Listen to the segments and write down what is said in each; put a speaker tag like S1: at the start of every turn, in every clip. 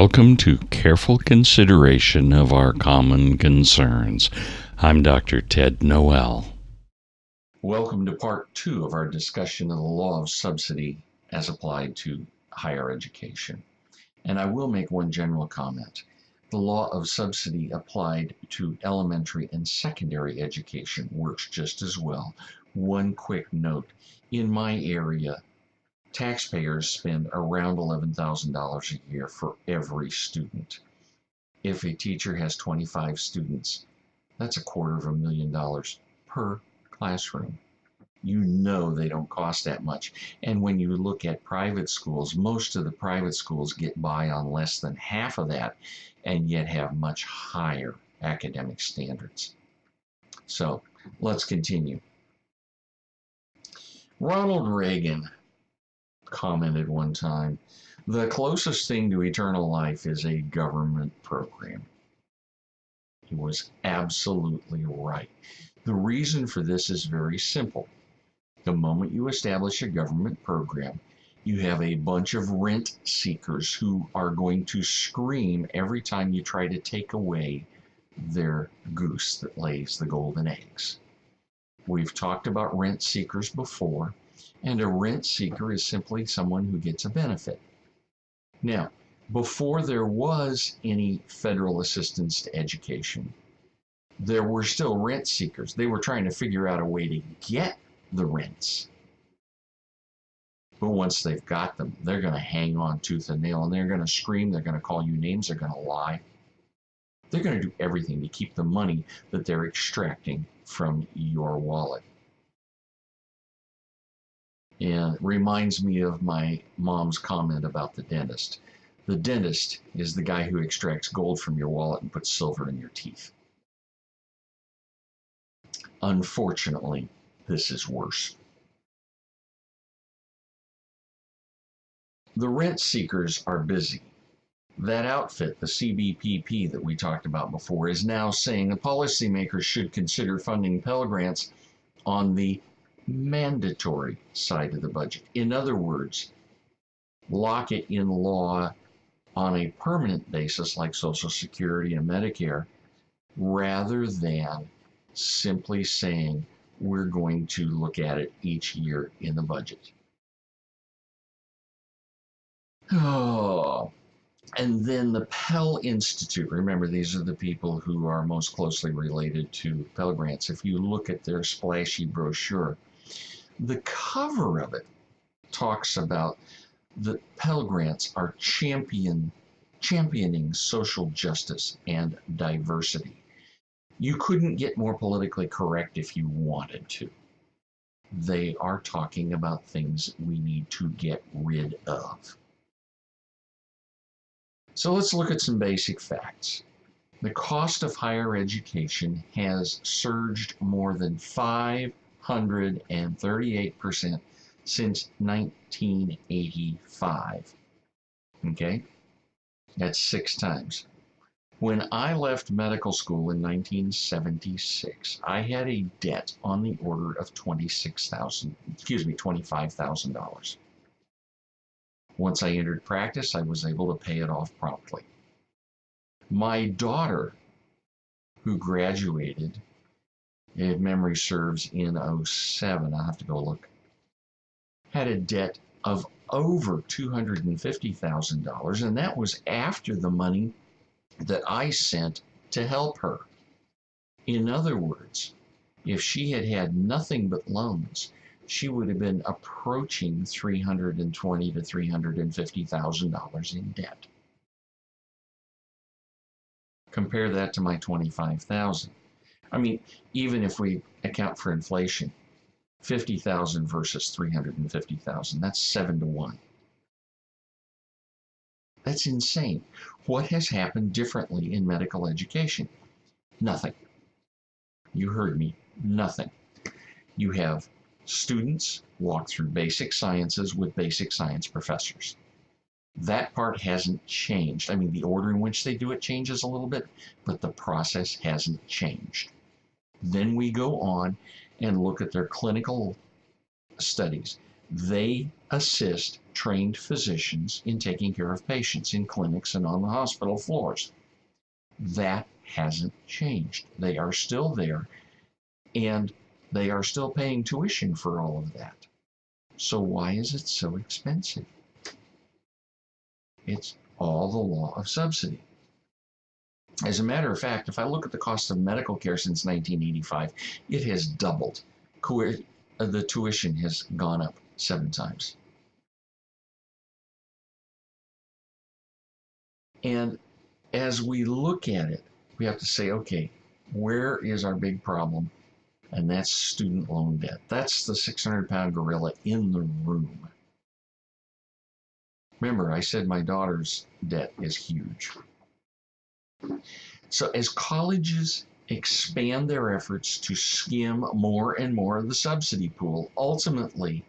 S1: Welcome to careful consideration of our common concerns. I'm Dr. Ted Noel. Welcome to part 2 of our discussion of the law of subsidy as applied to higher education. And I will make one general comment. The law of subsidy applied to elementary and secondary education works just as well. One quick note, in my area, taxpayers spend around $11,000 a year for every student. If a teacher has 25 students, that's $250,000 per classroom. You know they don't cost that much. And when you look at private schools, most of the private schools get by on less than half of that and yet have much higher academic standards. So let's continue. Ronald Reagan commented one time, "The closest thing to eternal life is a government program." He was absolutely right. The reason for this is very simple. The moment you establish a government program, you have a bunch of rent seekers who are going to scream every time you try to take away their goose that lays the golden eggs. We've talked about rent seekers before. And a rent seeker is simply someone who gets a benefit. Now, before there was any federal assistance to education, there were still rent seekers. They were trying to figure out a way to get the rents. But once they've got them, they're going to hang on tooth and nail, and they're going to scream, they're going to call you names, they're going to lie. They're going to do everything to keep the money that they're extracting from your wallet. And it reminds me of my mom's comment about the dentist. The dentist is the guy who extracts gold from your wallet and puts silver in your teeth. Unfortunately, this is worse. The rent seekers are busy. That outfit, the CBPP that we talked about before, is now saying the policymakers should consider funding Pell Grants on the mandatory side of the budget. In other words, lock it in law on a permanent basis like Social Security and Medicare, rather than simply saying we're going to look at it each year in the budget. Oh, and then the Pell Institute. Remember, these are the people who are most closely related to Pell Grants. If you look at their splashy brochure, the cover of it talks about the Pell Grants are championing social justice and diversity. You couldn't get more politically correct if you wanted to. They are talking about things we need to get rid of. So let's look at some basic facts. The cost of higher education has surged more than 538% since 1985. Okay, that's 6 times. When I left medical school in 1976, I had a debt on the order of $25,000. Once I entered practice, I was able to pay it off promptly. My daughter, who graduated, if memory serves, in 07, I'll have to go look, had a debt of over $250,000, and that was after the money that I sent to help her. In other words, if she had had nothing but loans, she would have been approaching $320,000 to $350,000 in debt. Compare that to my $25,000. I mean, even if we account for inflation, $50,000 versus $350,000, that's 7 to 1. That's insane. What has happened differently in medical education? Nothing. You heard me, nothing. You have students walk through basic sciences with basic science professors. That part hasn't changed. I mean, the order in which they do it changes a little bit, but the process hasn't changed. Then we go on and look at their clinical studies. They assist trained physicians in taking care of patients in clinics and on the hospital floors. That hasn't changed. They are still there, and they are still paying tuition for all of that. So why is it so expensive? It's all the law of subsidy. As a matter of fact, if I look at the cost of medical care since 1985, it has doubled. The tuition has gone up 7 times. And as we look at it, we have to say, okay, where is our big problem? And that's student loan debt. That's the 600-pound gorilla in the room. Remember, I said my daughter's debt is huge. So as colleges expand their efforts to skim more and more of the subsidy pool, ultimately,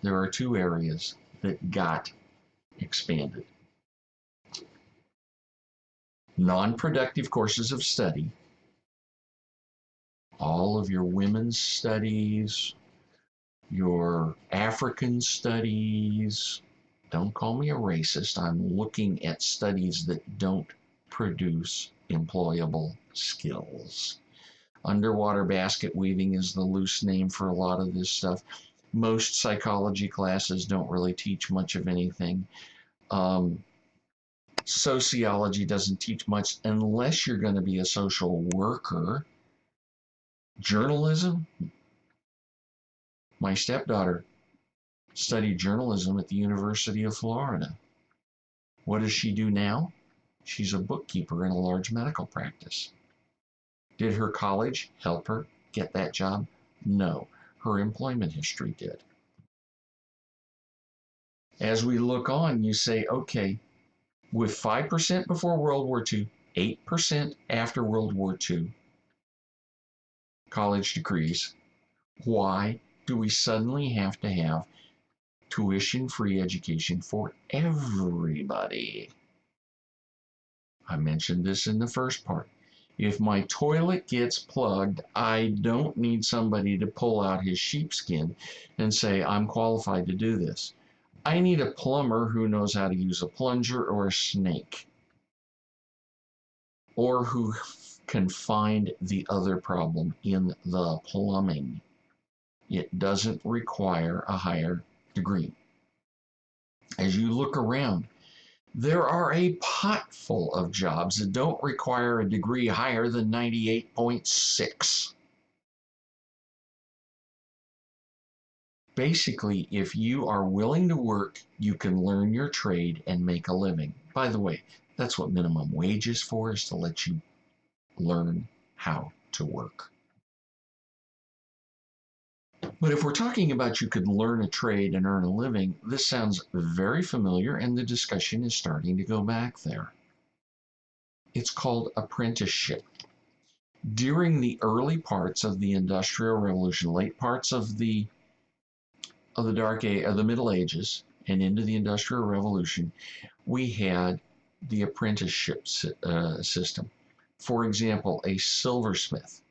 S1: there are 2 areas that got expanded. Non-productive courses of study, all of your women's studies, your African studies. Don't call me a racist. I'm looking at studies that don't produce employable skills. Underwater basket weaving is the loose name for a lot of this stuff. Most psychology classes don't really teach much of anything. Sociology doesn't teach much unless you're going to be a social worker. Journalism. My stepdaughter studied journalism at the University of Florida. What does she do now? She's a bookkeeper in a large medical practice. Did her college help her get that job? No. Her employment history did. As we look on, you say, okay, with 5% before World War II, 8% after World War II, college degrees, why do we suddenly have to have tuition-free education for everybody? I mentioned this in the first part. If my toilet gets plugged, I don't need somebody to pull out his sheepskin and say, I'm qualified to do this. I need a plumber who knows how to use a plunger or a snake, or who can find the other problem in the plumbing. It doesn't require a higher degree. As you look around, there are a pot full of jobs that don't require a degree higher than 98.6. Basically, if you are willing to work, you can learn your trade and make a living. By the way, that's what minimum wage is for, is to let you learn how to work. But if we're talking about you could learn a trade and earn a living, this sounds very familiar, and the discussion is starting to go back there. It's called apprenticeship. During the early parts of the Industrial Revolution, late parts of the Dark Age, of the Middle Ages, and into the Industrial Revolution, we had the apprenticeship system. For example, a silversmith,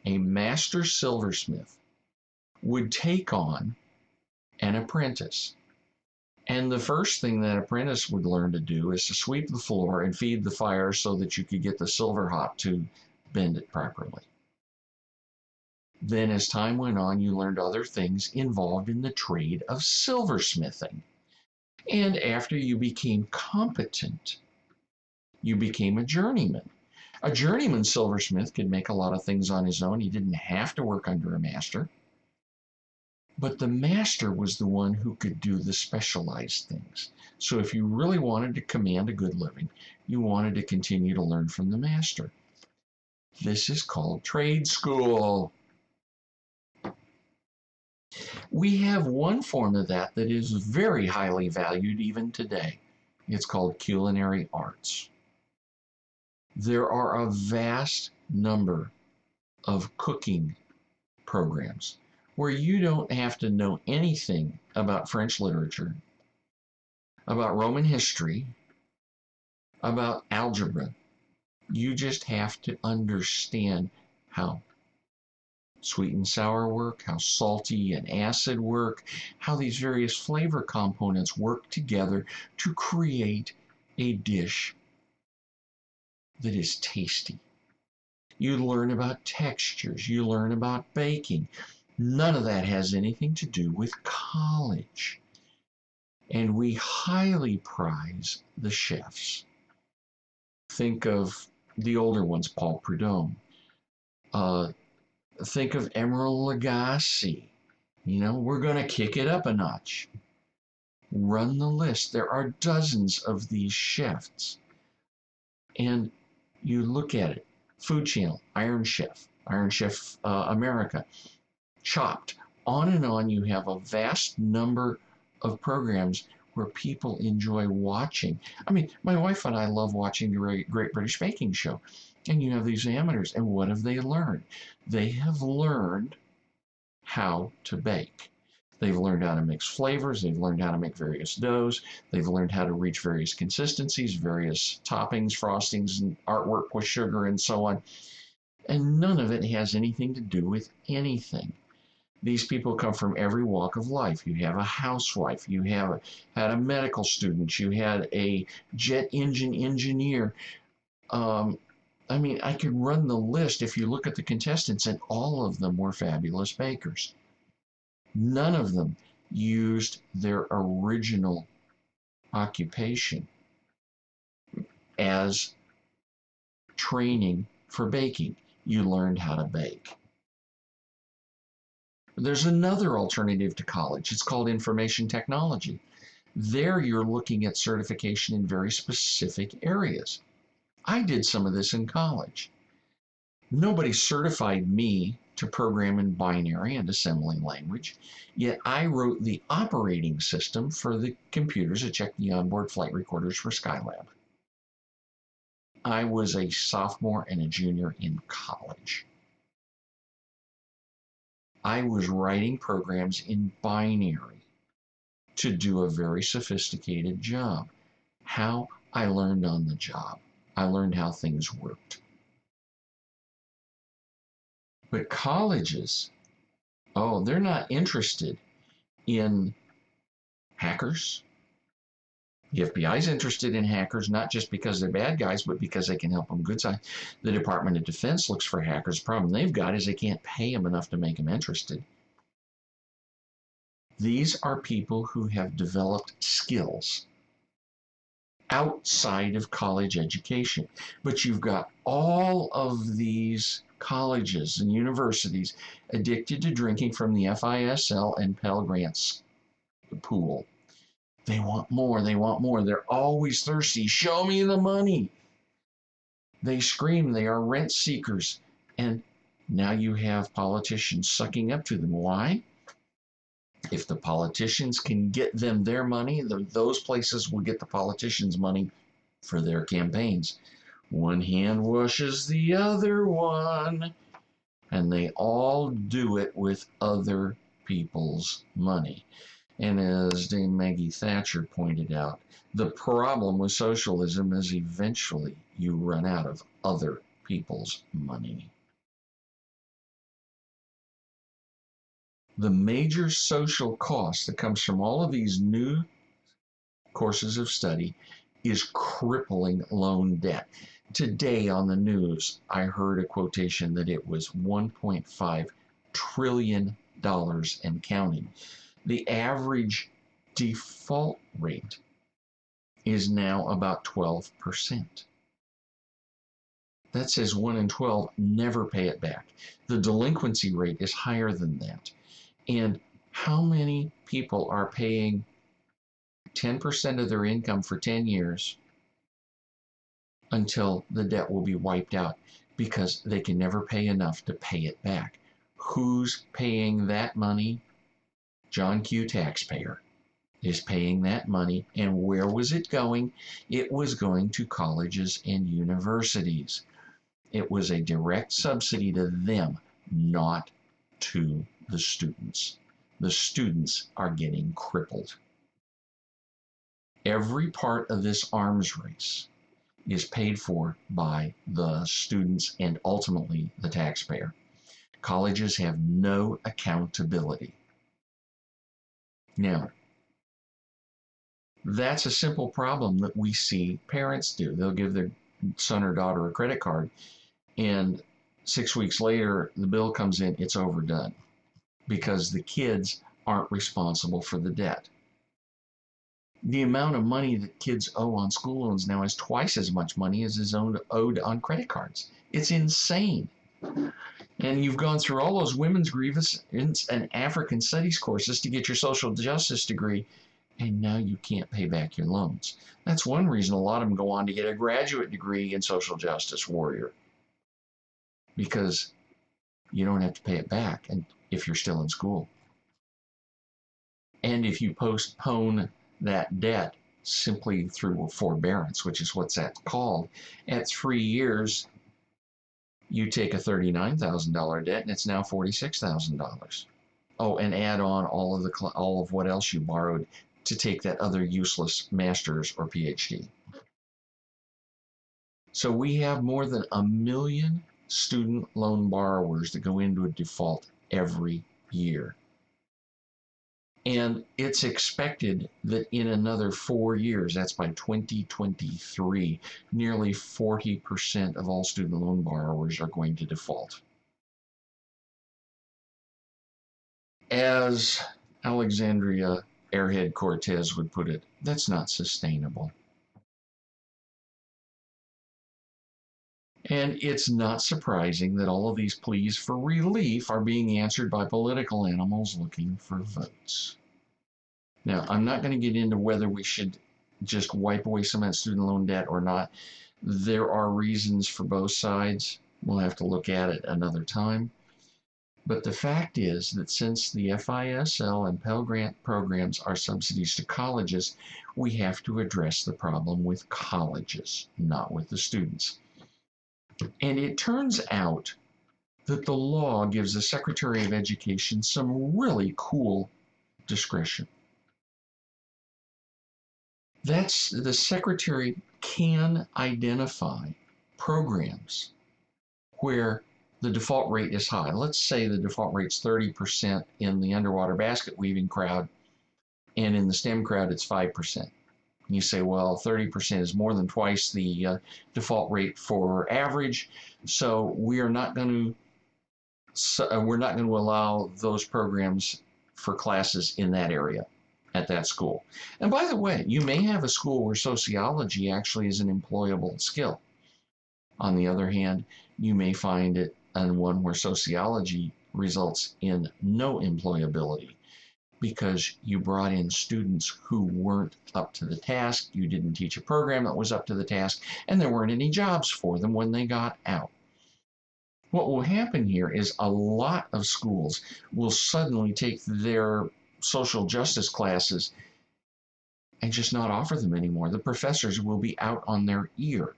S1: a master silversmith, would take on an apprentice. And the first thing that apprentice would learn to do is to sweep the floor and feed the fire so that you could get the silver hot to bend it properly. Then as time went on, you learned other things involved in the trade of silversmithing. And after you became competent, you became a journeyman. A journeyman silversmith could make a lot of things on his own. He didn't have to work under a master. But the master was the one who could do the specialized things. So if you really wanted to command a good living, you wanted to continue to learn from the master. This is called trade school. We have one form of that that is very highly valued even today. It's called culinary arts. There are a vast number of cooking programs where you don't have to know anything about French literature, about Roman history, about algebra. You just have to understand how sweet and sour work, how salty and acid work, how these various flavor components work together to create a dish that is tasty. You learn about textures, you learn about baking. None of that has anything to do with college. And we highly prize the chefs. Think of the older ones, Paul Prudhomme. Think of Emeril Lagasse. You know, we're going to kick it up a notch. Run the list. There are dozens of these chefs. And you look at it. Food Channel, Iron Chef America, Chopped. On and on, you have a vast number of programs where people enjoy watching. I mean, my wife and I love watching the Great British Baking Show. And you have these amateurs, and what have they learned? They have learned how to bake. They've learned how to mix flavors. They've learned how to make various doughs. They've learned how to reach various consistencies, various toppings, frostings, and artwork with sugar, and so on. And none of it has anything to do with anything. These people come from every walk of life. You have a housewife. You had a medical student. You had a jet engine engineer. I mean, I could run the list if you look at the contestants, and all of them were fabulous bakers. None of them used their original occupation as training for baking. You learned how to bake. There's another alternative to college. It's called information technology. There you're looking at certification in very specific areas. I did some of this in college. Nobody certified me to program in binary and assembly language, yet I wrote the operating system for the computers that check the onboard flight recorders for Skylab. I was a sophomore and a junior in college. I was writing programs in binary to do a very sophisticated job. How? I learned on the job. I learned how things worked. But colleges, oh, they're not interested in hackers. The FBI is interested in hackers, not just because they're bad guys, but because they can help them good side. The Department of Defense looks for hackers. The problem they've got is they can't pay them enough to make them interested. These are people who have developed skills outside of college education. But you've got all of these colleges and universities addicted to drinking from the FISL and Pell Grants pool. They want more, they want more. They're always thirsty. Show me the money. They scream they are rent seekers. And now you have politicians sucking up to them. Why? If the politicians can get them their money, those places will get the politicians' money for their campaigns. One hand washes the other one, and they all do it with other people's money. And as Dame Maggie Thatcher pointed out, the problem with socialism is eventually you run out of other people's money. The major social cost that comes from all of these new courses of study is crippling loan debt. Today on the news, I heard a quotation that it was $1.5 trillion and counting. The average default rate is now about 12%. That says 1 in 12 never pay it back. The delinquency rate is higher than that. And how many people are paying 10% of their income for 10 years until the debt will be wiped out because they can never pay enough to pay it back? Who's paying that money? John Q. Taxpayer is paying that money. And where was it going? It was going to colleges and universities. It was a direct subsidy to them, not to the students. The students are getting crippled. Every part of this arms race is paid for by the students and ultimately the taxpayer. Colleges have no accountability. Now, that's a simple problem that we see parents do. They'll give their son or daughter a credit card, and 6 weeks later, the bill comes in, it's overdone because the kids aren't responsible for the debt. The amount of money that kids owe on school loans now is twice as much money as is owed on credit cards. It's insane. And you've gone through all those women's grievance and African studies courses to get your social justice degree, and now you can't pay back your loans. That's one reason a lot of them go on to get a graduate degree in social justice warrior, because you don't have to pay it back and if you're still in school. And if you postpone that debt simply through forbearance, which is what's that's called, at 3 years, you take a $39,000 debt and it's now $46,000. Oh, and add on all of what else you borrowed to take that other useless master's or PhD. So we have more than 1 million student loan borrowers that go into a default every year. And it's expected that in another 4 years, that's by 2023, nearly 40% of all student loan borrowers are going to default. As Alexandria Airhead Cortez would put it, that's not sustainable. And it's not surprising that all of these pleas for relief are being answered by political animals looking for votes. Now, I'm not going to get into whether we should just wipe away some of that student loan debt or not. There are reasons for both sides. We'll have to look at it another time. But the fact is that since the FISL and Pell Grant programs are subsidies to colleges, we have to address the problem with colleges, not with the students. And it turns out that the law gives the Secretary of Education some really cool discretion. That's the Secretary can identify programs where the default rate is high. Let's say the default rate's 30% in the underwater basket weaving crowd, and in the STEM crowd it's 5%. You say, well, 30% is more than twice the default rate for average, so we're not going to allow those programs for classes in that area at that school. And by the way, you may have a school where sociology actually is an employable skill. On the other hand, you may find it in one where sociology results in no employability, because you brought in students who weren't up to the task, you didn't teach a program that was up to the task, and there weren't any jobs for them when they got out. What will happen here is a lot of schools will suddenly take their social justice classes and just not offer them anymore. The professors will be out on their ear.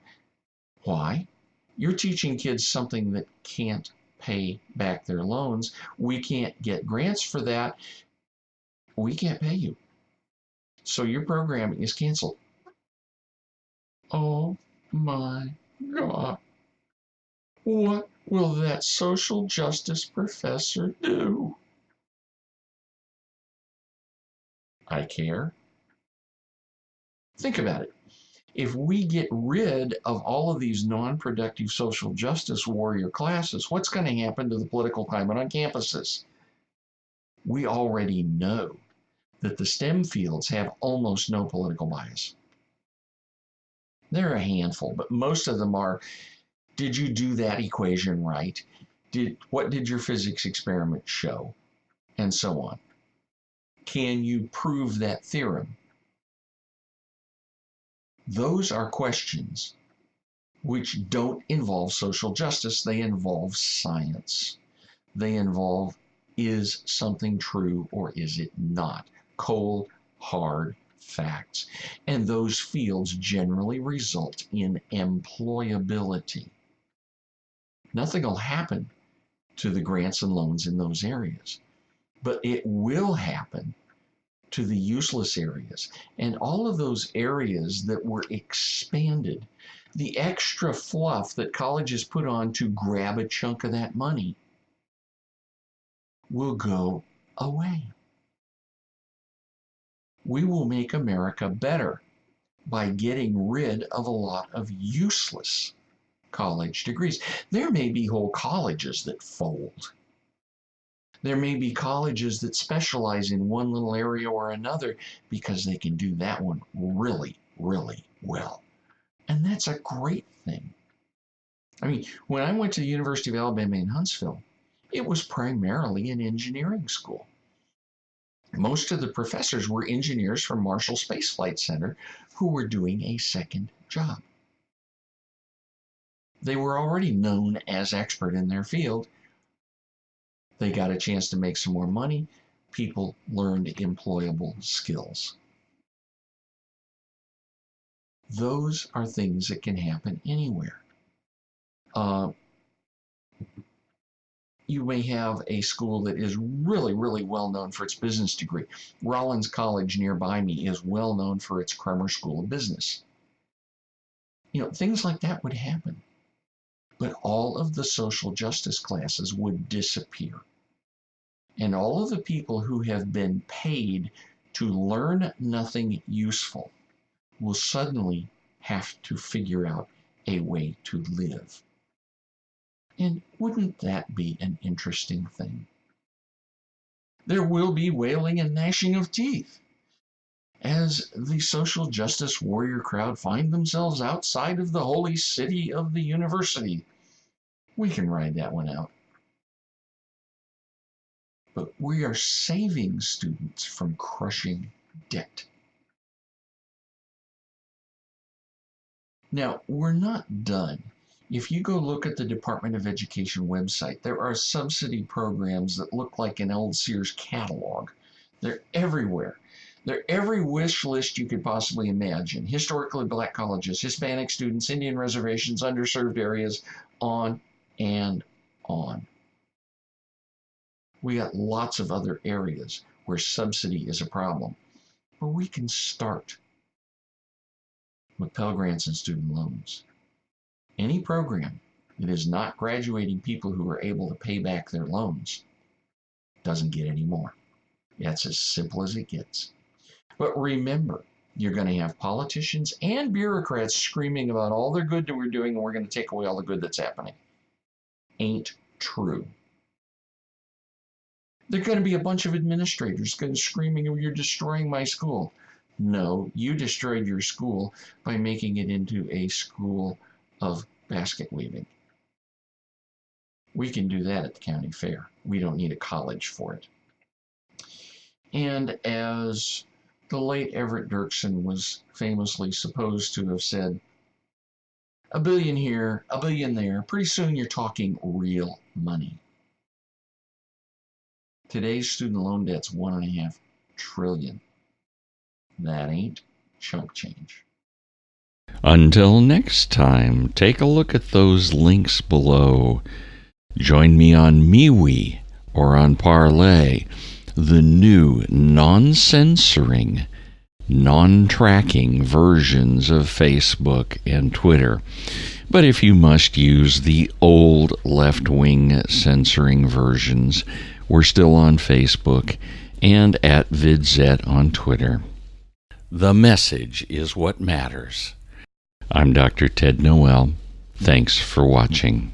S1: Why? You're teaching kids something that can't pay back their loans. We can't get grants for that. We can't pay you. So your program is canceled. Oh my God. What will that social justice professor do? I care. Think about it. If we get rid of all of these non-productive social justice warrior classes, what's going to happen to the political climate on campuses? We already know that the STEM fields have almost no political bias. There are a handful, but most of them are, did you do that equation right? What did your physics experiment show? And so on. Can you prove that theorem? Those are questions which don't involve social justice. They involve science. They involve, is something true or is it not? Cold, hard facts. And those fields generally result in employability. Nothing will happen to the grants and loans in those areas, but it will happen to the useless areas. And all of those areas that were expanded, the extra fluff that colleges put on to grab a chunk of that money, will go away. We will make America better by getting rid of a lot of useless college degrees. There may be whole colleges that fold. There may be colleges that specialize in one little area or another because they can do that one really, really well. And that's a great thing. I mean, when I went to the University of Alabama in Huntsville, it was primarily an engineering school. Most of the professors were engineers from Marshall Space Flight Center who were doing a second job. They were already known as expert in their field. They got a chance to make some more money. People learned employable skills. Those are things that can happen anywhere. You may have a school that is really, really well known for its business degree. Rollins College nearby me is well known for its Kremer School of Business. Things like that would happen. But all of the social justice classes would disappear. And all of the people who have been paid to learn nothing useful will suddenly have to figure out a way to live. And wouldn't that be an interesting thing? There will be wailing and gnashing of teeth as the social justice warrior crowd find themselves outside of the holy city of the university. We can ride that one out. But we are saving students from crushing debt. Now, we're not done. If you go look at the Department of Education website, there are subsidy programs that look like an old Sears catalog. They're everywhere. They're every wish list you could possibly imagine. Historically black colleges, Hispanic students, Indian reservations, underserved areas, on and on. We got lots of other areas where subsidy is a problem. But we can start with Pell Grants and student loans. Any program that is not graduating people who are able to pay back their loans doesn't get any more. That's as simple as it gets. But remember, you're going to have politicians and bureaucrats screaming about all the good that we're doing and we're going to take away all the good that's happening. Ain't true. There are going to be a bunch of administrators screaming, you're destroying my school. No, you destroyed your school by making it into a school of basket weaving. We can do that at the county fair. We don't need a college for it. And as the late Everett Dirksen was famously supposed to have said, $1 billion here, $1 billion there, pretty soon you're talking real money. Today's student loan debt's $1.5 trillion. That ain't chump change.
S2: Until next time, take a look at those links below. Join me on MeWe or on Parlay, the new non-censoring, non-tracking versions of Facebook and Twitter. But if you must use the old left-wing censoring versions, we're still on Facebook and at VidZet on Twitter. The message is what matters. I'm Dr. Ted Noel. Thanks for watching.